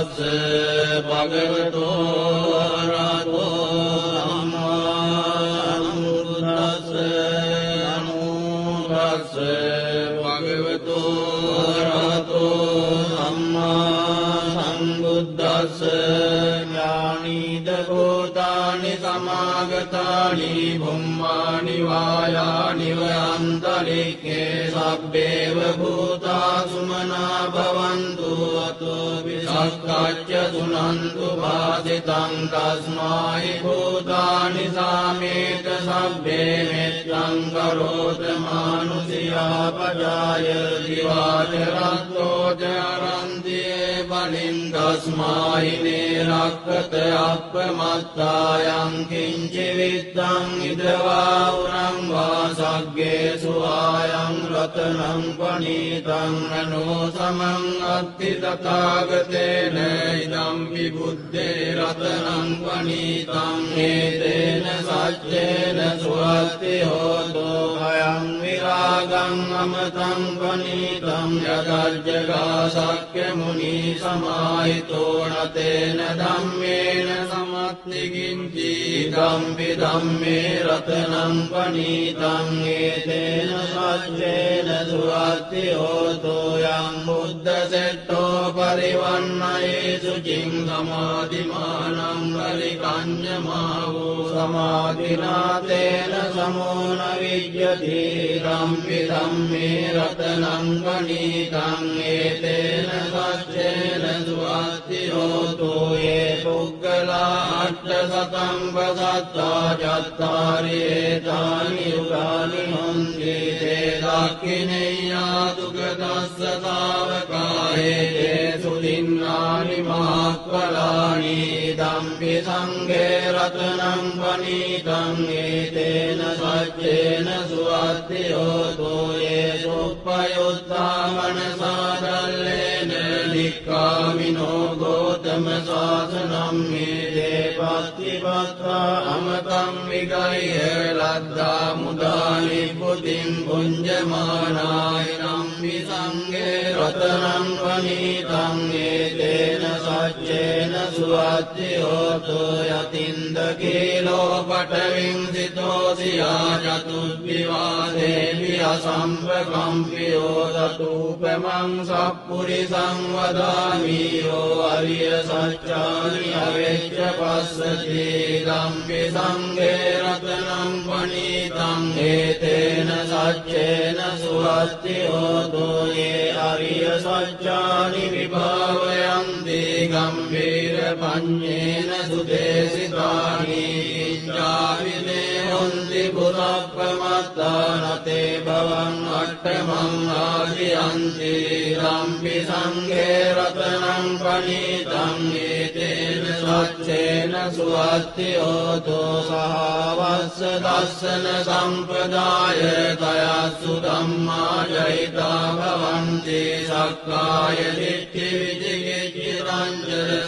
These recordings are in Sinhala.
තස්ස භගවතෝ අරහතෝ සම්මා සම්බුද්දස්ස නමෝ තස්ස භගවතෝ අරහතෝ සම්මා සම්බුද්දස්ස ඥානීද භූතානි සමාගතානි බුම්මානි වායානි වයන්තරික්ඛේ සබ්බේව භූතා සුමනා භවන්තු අතෝ විසක්ඛච්ච සුනන්තු වාදිතං තස්මායි භූතානි සාමේත සබ්බේ මෙත්තං කරෝත මානුසියා පජාය දිවාචරත්තෝ චරන්තියේ බලින් තස්මායි නේරක්ඛත අප්පමත්තායං කිංචි විත්තං ඉදවා උරං වාසග්ගේසු ආයං රතනං පනීතං අනෝ සමං අත්ති තථාගතේන ඉදම් විබුද්ධේ රතනං පනීතං හේතේන සච්චේන සුවත්ති හෝතෝ අයං විරාගං අමතං පනීතං යදජ්ජගා සක්්‍ය මුනි සමාහිතෝ නතේන ධම්මේන සමත්තිකින්චි ධම්පි ධම්මේ රතනං පනීතං ඒතේන සච්චේන සුවත්ති හෝතෝ යං බුද්ධ සෙට්ටෝ පරිවන්නයේ සුචින් සමාධිමානං පරිකඤ්ඤමාවෝ සමාධිනාතේන සමෝන විජ්ජති ධම්පි ධම්මේ රතනං පනීතං ඒතේන සච්චේන සුවත්ති හෝතෝ යේ පුග්ගලා අට්ඨ සතං පසත්තා චත්තාරි ඒතානි යුගානි හොන්ති තේ දක්ඛිනේයා දුගදස්ස තාවකායේ සුදින්නානි මහක්ඛලානි ධම්පි සංඝේ රතනං පනීතං ඒතේන සච්චේන සුවත්ති හෝතෝ යේ සුප්පයුත්තා මනසාදල්ලේන නික්ඛාමිනෝ ගෝතම සාසනං මේ පත්තිපත්තා අමතං විගය්‍ය ලද්දා මුදානි පුතින් පුඤ්ජමානාය නම්මි සංඝේ රතනං පනීතං ඒතේන සච්චේන සුවත්ති හෝතෝ යතින්ද කීලෝ පඨවින් සිතෝසියා චතුබ්බිවාදේවි අසම්පකම්පියෝ තතුපමං සප්පුරිසං වදාමි යෝ අරිය සත්‍යානි අවෙච්ච පස්සති ධම්පි සංඝේ රතනං පනීතං ඒතේන සච්චේන සුවත්ති හෝතෝ යේ අරිය සත්‍යානි විභාවයන්ති ගම්භීර පඤ්ඤේන සුදේසිතානි ඉච්ඡාවිනේ හොන්ති පුරප්පමත්තානතේ භවං අට්ඨමං ආදියන්ති ධම්පි සංඝේ රතනං පනීතං ඒතේන සච්චේන සුවත්ති හෝතෝ සහවස්ස දස්සන සම්පදාය තයස්සු ධම්මා ජහිතා භවන්ති සක්කාය දිට්ඨි විචිකිච්ඡිතං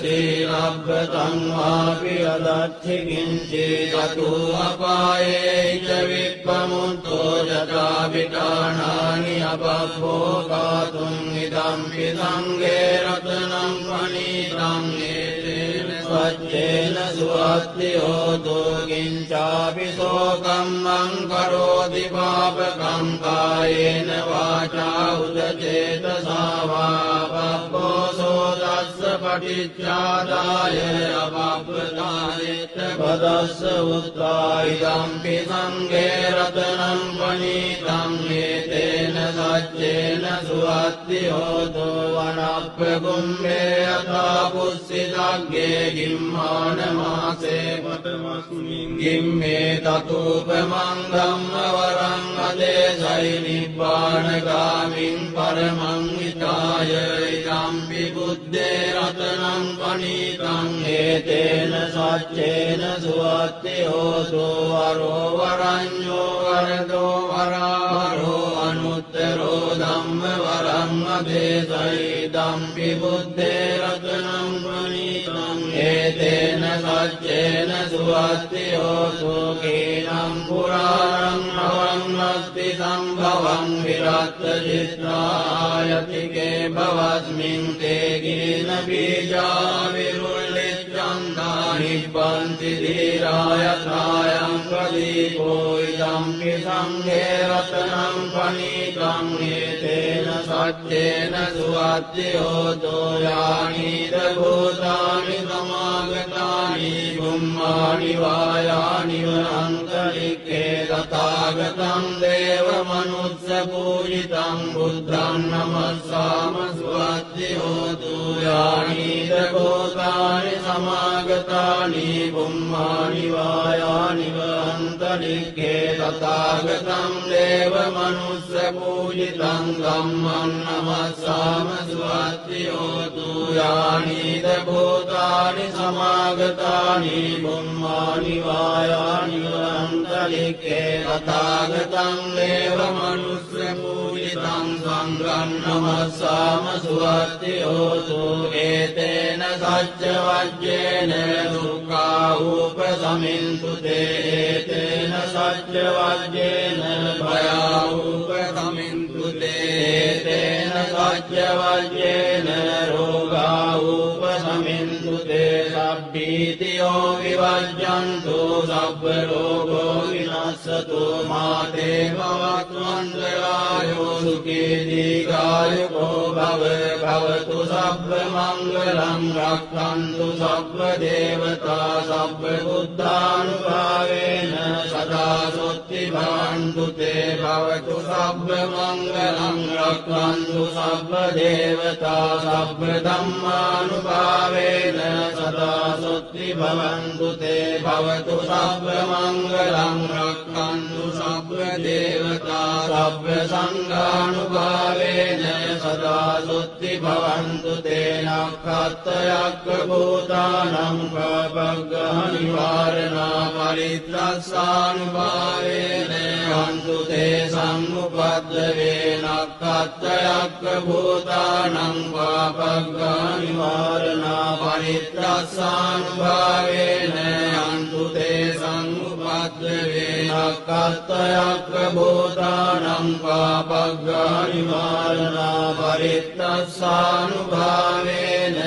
සීලබ්බතං වාපි අදච්චි කිංචි තතු අපායේ ච විප්පමුත්තෝ යතා විකාණානි අපබ්බෝ කාතුං ඉදම්පි සංඝේ රතනං පනීතං ඒතේන සච්චේන සුවත්ති හෝතෝ කිංචාපි සෝකම්මං කරෝති පාපකං කායේන වාචා උදචේතසා වා පබ්බෝ සෝදස්ස පටිච්චාදාය අපබ්බතායේත පදස්ස උත්තා ඉදම්පි සංඝේ රතනං පනීතං ඒතේන සච්චේන සුවත්ති හෝතෝ වනප්ප කුම්භේ යථා පුස්සිතග්ගේ ගිම්මාන මාසේ පතමස්මින් ගිම්මේ තතුපමං ධම්ම වරං අදේසයි නිබ්බානගාමින් පරමං හිතාය ඉදම්පි බුද්දේ රතනං පනීතං ඒතේන සච්චේන සුවත්ති හෝතෝ වරෝ වරඤ්ඤෝ වරදෝ වරාවරෝ අනුත්තරෝ ධම්ම වරං දේශයිදම්පි බුද්ධේ රතනං පනිතං ඒතේන සච්චේන සුවත්ති හෝතු කීනම් පුරාණං අවන්නත්ති සම්භවං විරත්ත චිත්‍රායතිකේ භවස්මින් තේ ගීන බීජා විරුල්ලිච්ඡන්දා නිබ්බන්ති ධීරායථායං ප්‍රදීපෝ ඉදම්පි සංඝේ රතනං පනිතං ඒතේන සච්චේන සුවත්ති හෝතෝ යානිද භූතානි සමාගතානි බුම්මානි වායානි වනන්තරික්ඛේ තථාගතං දේව මනුස්ස පූජිතං බුද්ධං නමස්සාම සුවත්ති හෝතු යානිද භූතානි සමාගතානි බුම්මානි වායානි වනන්තරික්ඛේ තථාගතං දේව මනුස්ස පූජිතං ධම්මං නමස්සාම සුවත්ති හෝතු යානිද භූතානි සමාගතානි බුම්මානි වායානි වනන්තරික්ඛේ තථාගතං දේව මනුස්ස පූජිතං සංඝං නමස්සාම සුවත්ති හෝතු ඒතේන සච්ච වජ්ජේන දුක්ඛා උපසමින්තු තේ ඒතේන සච්ච වජ්ජේන භයා උපසමින්තු තේ ඒතේන සච්ච වජ්ජේන රෝගා උපසමින්තු තේ සබ්බීතියෝ විවජ්ජන්තු සබ්බ රෝගෝ විනස්සතු මාතේ භවත්වන්දරායෝ සුඛී දීඝායුකෝ භව භවතු සබ්බ මංගලං රක්ඛන්තු සබ්බ දේවතා සබ්බ බුද්ධානුභාවේන සදා සොත්ති භවන්තු තේ භවතු සබ්බ මංගලං රක්ඛන්තු සබ්බ දේවතා සබ්බ ධම්මානුභාවේන සදා සොත්ති භවන්තු තේ භවතු සබ්බ මංගලං රක්ඛන්තු සබ්බ දේවතා සබ්බ සංඝානුභාවේන සදා සොත්ති භවන්තු තේ නක්ඛත්තයක්ඛ භූතානං පාපග්ගහ නිවාරණා පරිත්‍රස්සානුභාවේන හන්තු තේ සම්මුපද්දවේ නක්ඛත්තයක්ඛ භූතානං පාපග්ගහ නිවාරණා පරිත්‍රස්සානුභාවේන හන්තු තේ සම්මුපද්දවේ නක්ඛත්තයක්ඛ භූතානං පාපග්ගහ නිවාරණා පරිත්‍රස්සානුභාවේන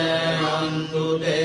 හන්තු තේ